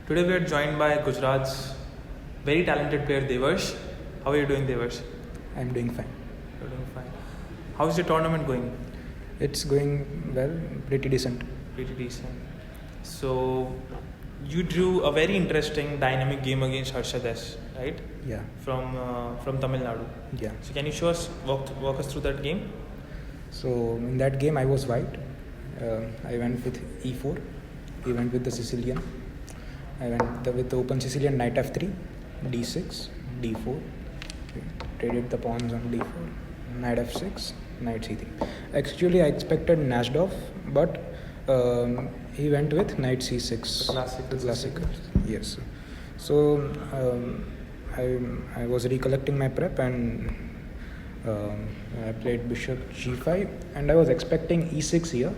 Today we are joined by Gujarat's very talented player Devarsh. How are you doing, Devarsh? I'm doing fine. You're doing fine. How's the tournament going? It's going well, pretty decent. Pretty decent. So you drew a very interesting dynamic game against Harshad S, right? Yeah, From Tamil Nadu. yeah. So can you show us walk us through that game? So in that game, I was white. I went with e4. He went with the Sicilian. I went with the open Sicilian knight f3, d6, d4. Traded the pawns on d4, knight f6, knight c3. Actually, I expected Nasdorf, but he went with knight c6. Classic. Yes. So I was recollecting my prep and I played bishop g5 and I was expecting e6 here,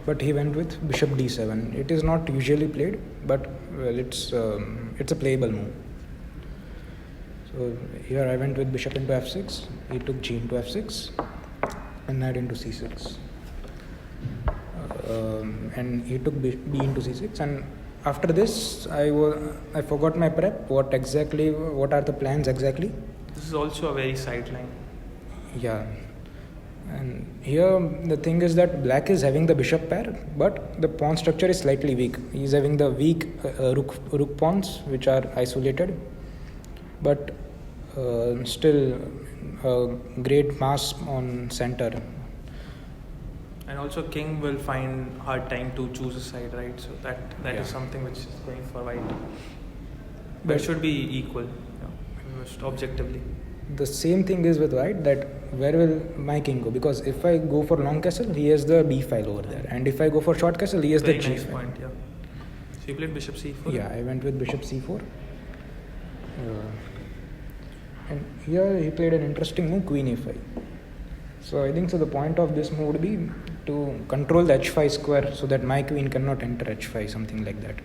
but he went with bishop d7. It is not usually played, but well, it's a playable move. So here I went with bishop into f6. He took g into f6 and knight into c6. And he took b into c6. And after this, I forgot my prep. What are the plans exactly? This is also a very sideline. Yeah. And here the thing is that black is having the bishop pair, but the pawn structure is slightly weak. He is having the weak rook pawns, which are isolated, but still great mass on center. And also king will find hard time to choose a side, right? So that Yeah. is something which is going for white. But But- it should be equal, most objectively. The same thing is with white, that where will my king go? Because if I go for long castle, he has the b file over there, and if I go for short castle, he has Very the g nice file. point, yeah. So you played bishop c4? Yeah, I went with bishop c4. And here he played an interesting move, queen a5. So I think so the point of this move would be to control the h5 square so that my queen cannot enter h5, something like that.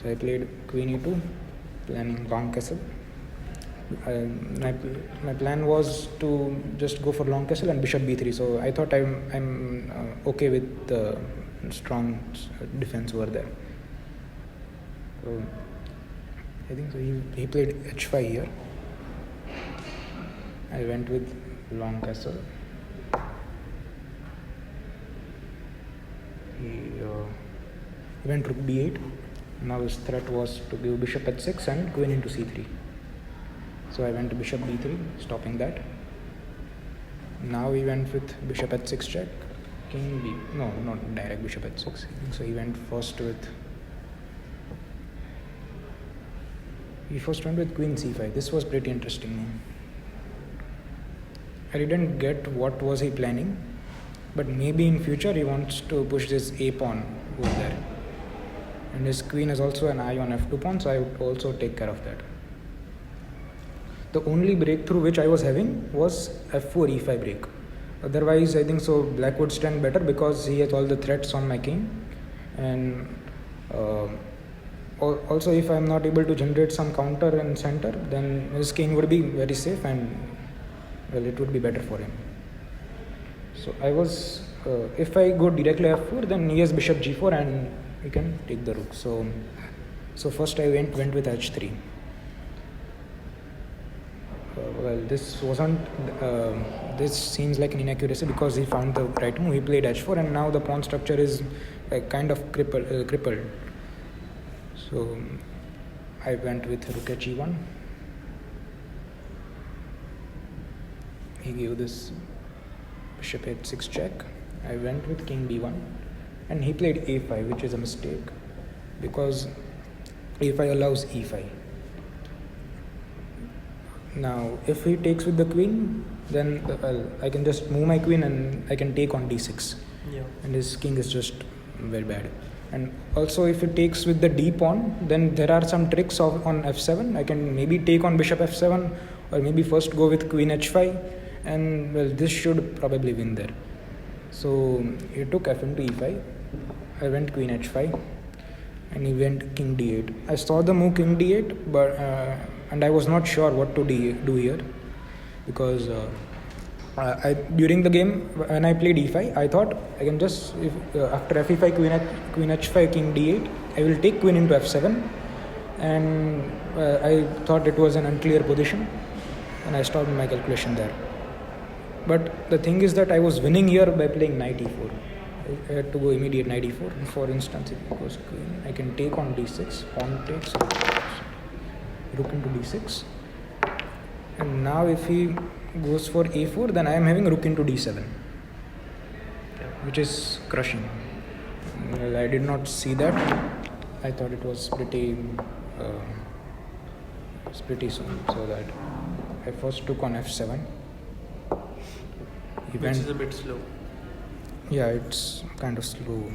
So I played queen e2, planning long castle. My plan was to just go for long castle and bishop b3. So I thought I'm okay with the strong defense over there. So I think so he played h5 here. I went with long castle. He went rook b8. Now his threat was to give bishop h6 and queen into c3. So I went to bishop b3, stopping that. Now he went with bishop h6 check, king b. No, not direct bishop h6. So he went first with. He first went with queen c5. This was pretty interesting. I didn't get what was he planning, but maybe in future he wants to push this a pawn over there. And his queen is also an eye on f2 pawn, so I would also take care of that. The only breakthrough which I was having was f4 e5 break. Otherwise, I think so black would stand better because he has all the threats on my king. And also if I am not able to generate some counter in center, then his king would be very safe and well, it would be better for him. So I was, if I go directly f4, then he has bishop g4 and he can take the rook. So first I went with h3. Well, this wasn't. This seems like an inaccuracy because he found the right move. He played h4, and now the pawn structure is kind of crippled. So I went with rook h1. He gave this bishop h6 check. I went with king b1, and he played a5, which is a mistake because a5 allows e5. Now, if he takes with the queen, then I can just move my queen and I can take on d6. Yeah. And his king is just very bad. And also, if he takes with the d pawn, then there are some tricks on f7. I can maybe take on bishop f7, or maybe first go with queen h5, and well, this should probably win there. So he took f into e5. I went queen h5, and he went king d8. I saw the move king d8, but and I was not sure what to do here because during the game when I played e5, I thought I can just after f5 queen h5 king d8 I will take queen into f7, and I thought it was an unclear position, and I stopped my calculation there. But the thing is that I was winning here by playing knight e4. I had to go immediate knight e4. For instance, if it goes queen, I can take on d6, pawn takes, rook into d6. And now if he goes for a4, then I am having rook into d7, which is crushing. Well, I did not see that. I thought it was pretty soon, so that I first took on f7. Which is a bit slow. Yeah, it's kind of slow.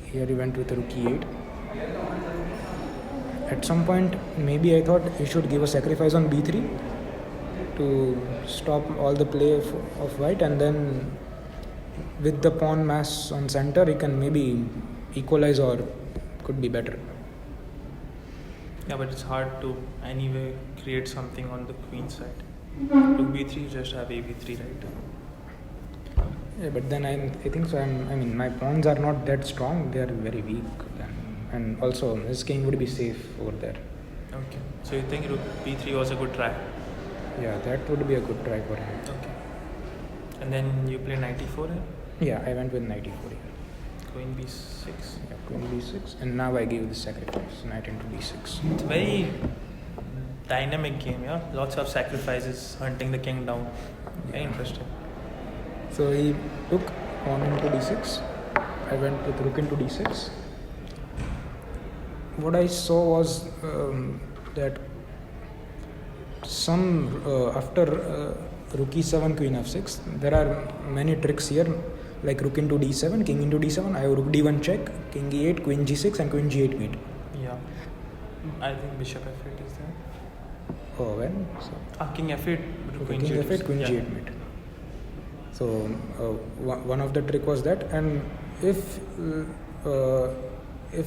Here he went with rook e8. At some point, maybe I thought he should give a sacrifice on b3 to stop all the play of white, and then with the pawn mass on center, he can maybe equalize or could be better. Yeah, but it's hard to anyway create something on the queen side. Rook b3, you just have a b3, right? Yeah, but then I think so. I mean, my pawns are not that strong; they are very weak, and also his king would be safe over there. Okay. So you think rook b3 was a good try? Yeah, that would be a good try for him. Okay. And then you play knight e4 here? Yeah, I went with knight e4 here. Queen b6. Yeah, queen b6, and now I gave the sacrifice, knight into b6. It's a very dynamic game, yeah? Lots of sacrifices, hunting the king down. Very interesting. So he took pawn into d6. I went with rook into d6. What I saw was that after rook e7, queen f6, there are many tricks here, like rook into d7, king into d7. I have rook d1 check, king e8, queen g6, and queen g8 mate. Yeah. I think bishop f8 is there. Oh, when? So, King f8, queen king g8. f8, queen Yeah. g8 mate. So one of the trick was that, and if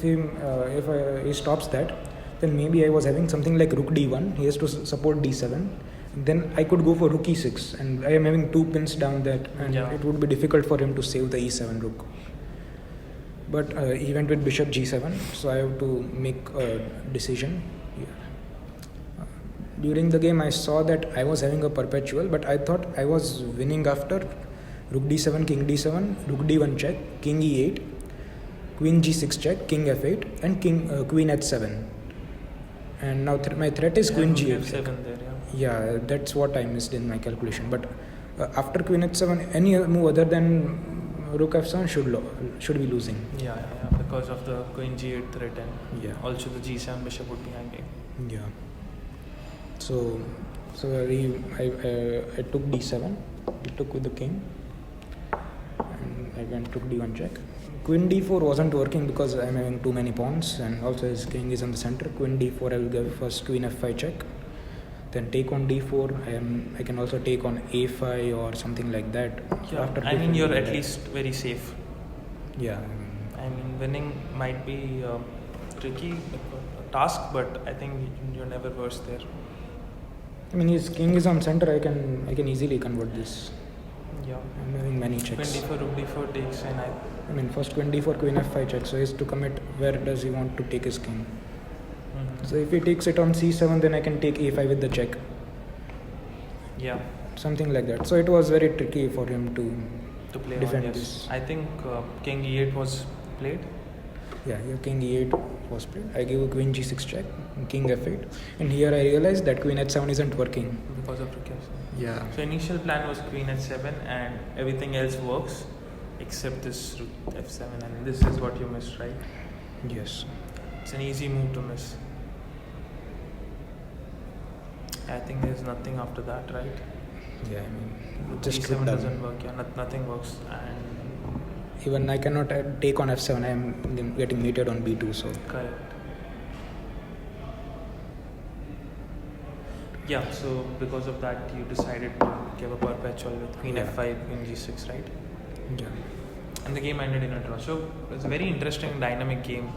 he stops that, then maybe I was having something like rook d1. He has to support d7. Then I could go for rook e6, and I am having two pins down that, and Yeah. it would be difficult for him to save the e7 rook. But he went with bishop g7, so I have to make a decision. During the game, I saw that I was having a perpetual, but I thought I was winning after rook d7, king d7, rook d1 check, king e8, queen g6 check, king f8, and queen h7. And now my threat is queen rook g8. f7 there, yeah. Yeah, that's what I missed in my calculation. But after queen h7, any move other than rook f7 should be losing. Yeah, because of the queen g8 threat, and Yeah. also the g7 bishop would be hanging. Yeah. So I took d7. He took with the king, and I went took d1 check. Queen d4 wasn't working because I'm having too many pawns, and also his king is in the center. Queen d4, I will give first queen f5 check, then take on d4. I can also take on a5 or something like that. Yeah, After I mean, you're at that. least very safe. Yeah. I mean, winning might be a tricky task, but I think you're never worse there. I mean, his king is on center. I can easily convert this. Yeah. I'm having many Queen checks. d4, rook d4 takes, and I mean, first queen d4, queen f5 check. So he has to commit where does he want to take his king. So if he takes it on c7, then I can take a5 with the check. yeah, Something like that. So it was very tricky for him to play defend on, yes. this. I think king e8 was played. Yeah, your king e8 was played. I gave a queen g6 check, king f8. And here I realized that queen h7 isn't working. Because of rook f7. Yeah. So initial plan was queen h7, and everything else works except this rook f7, and this is what you missed, right? Yes. It's an easy move to miss. I think there's nothing after that, right? Yeah, I mean, Rook just e7 rook down. doesn't work. Yeah, nothing works, and Even I cannot take on f7. I am getting mated on b2. So correct. Yeah, so because of that, you decided to give a perpetual with queen Yeah. f5, queen g6, right? yeah. And the game ended in a draw. So it's a very interesting, dynamic game.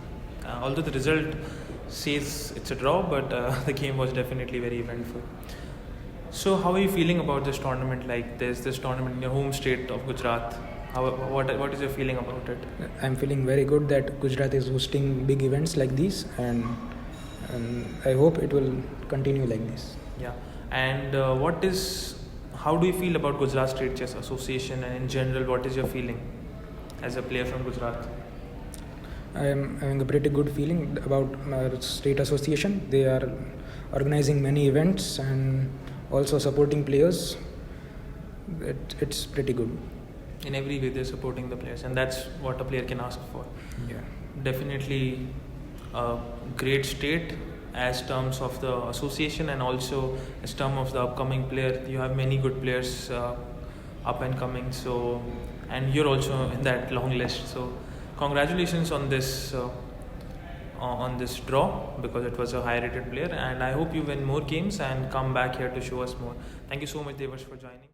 Although the result says it's a draw, but the game was definitely very eventful. So how are you feeling about this tournament? Like, there's this tournament in your home state of Gujarat, What is your feeling about it? I'm feeling very good that Gujarat is hosting big events like these, and I hope it will continue like this. Yeah. And how do you feel about Gujarat State Chess Association, and in general, what is your feeling as a player from Gujarat? I am having a pretty good feeling about our state association. They are organizing many events and also supporting players. It's pretty good. In every way, they're supporting the players, and that's what a player can ask for. Yeah. Definitely a great state as terms of the association, and also as term of the upcoming player. You have many good players up and coming, so, and you're also in that long list. So congratulations on this draw, because it was a high rated player, and I hope you win more games and come back here to show us more. Thank you so much, Devash, for joining.